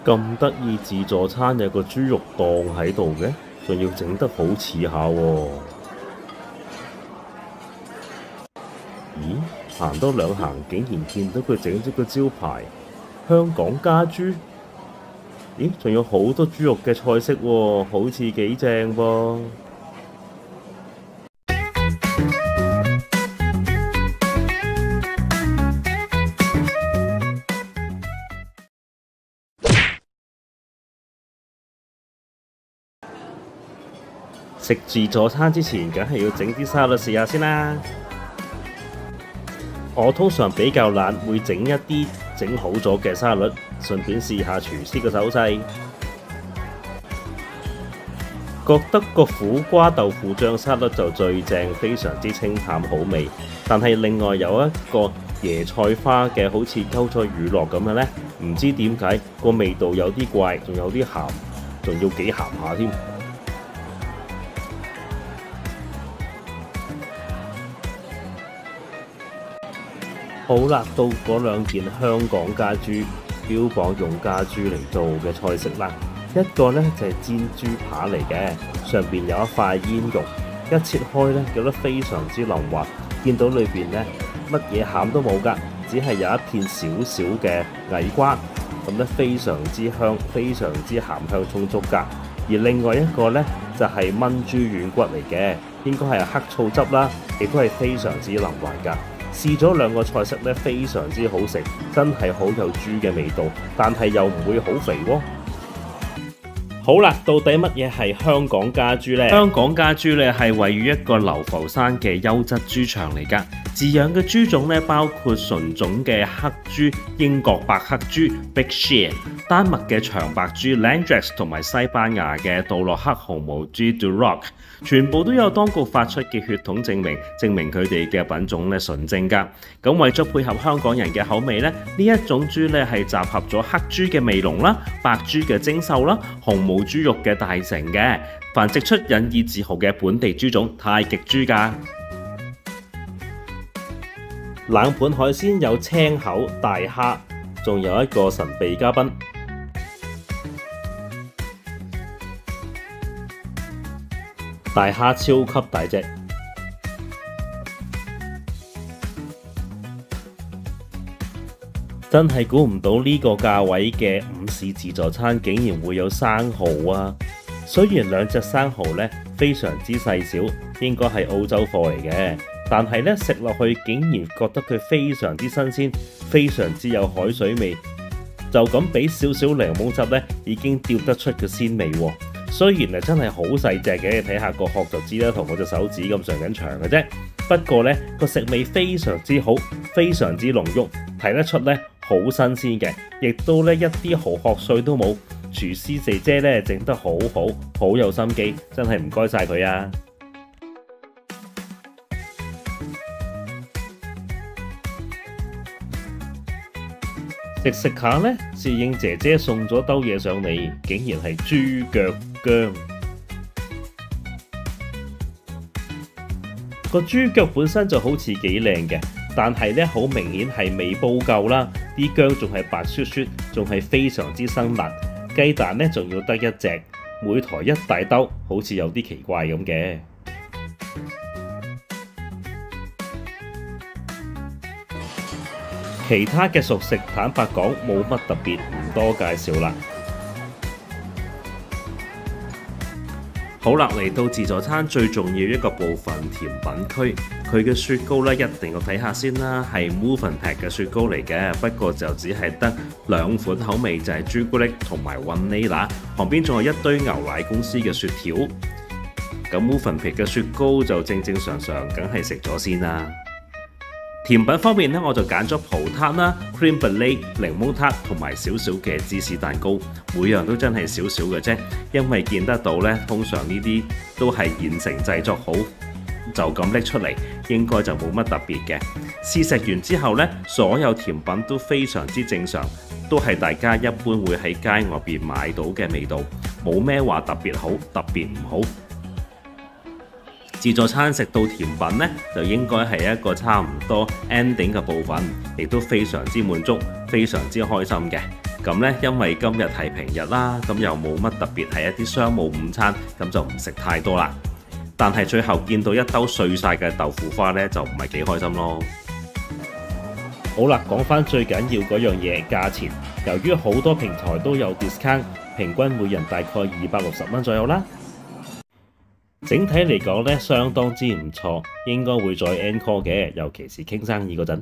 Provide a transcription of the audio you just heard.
咁得意，自助餐有個豬肉檔喺度嘅，仲要整得好似下喎。咦？行多兩行，竟然見到佢整咗個招牌香港家豬。咦？仲有好多豬肉嘅菜式喎，好似幾正噃。食自助餐之前，梗係要整啲沙律試下先啦。我通常比較懶，會整一啲整好咗嘅沙律，順便試下廚師嘅手勢。覺得個苦瓜豆腐醬沙律就最正，非常之清淡好味。但係另外有一個椰菜花嘅，好似溝咗乳酪咁嘅呢，唔知點解個味道有啲怪，仲有啲鹹，仲要幾鹹下添。好啦，到嗰兩件香港家豬，標榜用家豬嚟做嘅菜式啦。一個呢就係煎豬扒嚟嘅，上邊有一塊煙肉，一切開呢，覺得非常之腍滑。見到裏邊呢，乜嘢餡都冇㗎，只係有一片少少嘅矮瓜，咁呢非常之香，非常之鹹香充足㗎。而另外一個呢，就係炆豬軟骨嚟嘅，應該係黑醋汁啦，亦都係非常之腍滑㗎。試咗兩個菜式呢，非常之好食，真係好有豬嘅味道，但係又唔會好肥喎。好啦，到底乜嘢係香港家豬呢？香港家豬呢係位於一個流浮山嘅優質豬場嚟㗎。飼養嘅豬種呢，包括純種嘅黑豬、英國白黑豬 Big Shane、丹麥嘅長白豬 Landrax 同埋西班牙嘅杜洛克紅毛豬 Duroc， 全部都有當局發出嘅血統證明佢哋嘅品種呢純正㗎。咁為咗配合香港人嘅口味呢，呢一種豬呢係集合咗黑豬嘅味濃啦、白豬嘅精瘦啦、紅毛豬肉嘅大成嘅，繁殖出引以自豪嘅本地豬種太極豬㗎。冷盤海鮮有青口大蝦，仲有一個神秘嘉賓。大蝦超級大隻，真係估唔到呢個價位嘅午市自助餐竟然會有生蠔啊！雖然兩隻生蠔呢非常之細小，應該係澳洲貨嚟嘅。但係咧食落去竟然覺得佢非常之新鮮，非常之有海水味，就咁俾少少檸檬汁咧，已經釣得出個鮮味喎。雖然係真係好細隻嘅，你睇下個殼就知啦，同我隻手指咁上緊長嘅啫。不過咧個食味非常之好，非常之濃郁，睇得出咧好新鮮嘅，亦都咧一啲蠔殼碎都冇。廚師姐姐咧整得好好，好有心機，真係唔該晒佢啊！食食下呢，侍應姐姐送咗兜嘢上嚟，竟然係豬腳薑。個豬腳本身就好似幾靚嘅，但係呢好明顯係未煲夠啦，啲薑仲係白雪雪，仲係非常之辛辣。雞蛋呢仲要得一隻，每台一大兜，好似有啲奇怪咁嘅。其他嘅熟食坦白講冇乜特別，唔多介紹啦。好啦，嚟到自助餐最重要一個部分甜品區，佢嘅雪糕咧一定要睇下先啦，係 Mövenpick 嘅雪糕嚟嘅，不過就只係得兩款口味，就係朱古力同埋 vanilla， 旁邊仲有一堆牛奶公司嘅雪條。咁 Mövenpick 嘅雪糕就正正常常，梗係食咗先啦。甜品方面呢，我就揀咗葡撻啦、crème brûlée、檸檬塔同埋少少嘅芝士蛋糕，每樣都真係少少嘅啫，因為見得到呢，通常呢啲都係現成製作好，就咁拎出嚟，應該就冇乜特別嘅。試食完之後呢，所有甜品都非常之正常，都係大家一般會喺街外邊買到嘅味道，冇咩話特別好，特別唔好。自助餐食到甜品呢，就應該係一個差唔多 ending 嘅部分，亦都非常之滿足，非常之開心嘅。咁呢，因為今日係平日啦，咁又冇乜特別係一啲商務午餐，咁就唔食太多啦。但係最後見到一兜碎晒嘅豆腐花呢，就唔係幾開心咯。好啦，講返最緊要嗰樣嘢，價錢。由於好多平台都有 discount， 平均每人大概260蚊左右啦。整體嚟講呢，相當之唔錯，應該會再 encore 嘅，尤其是傾生意嗰陣。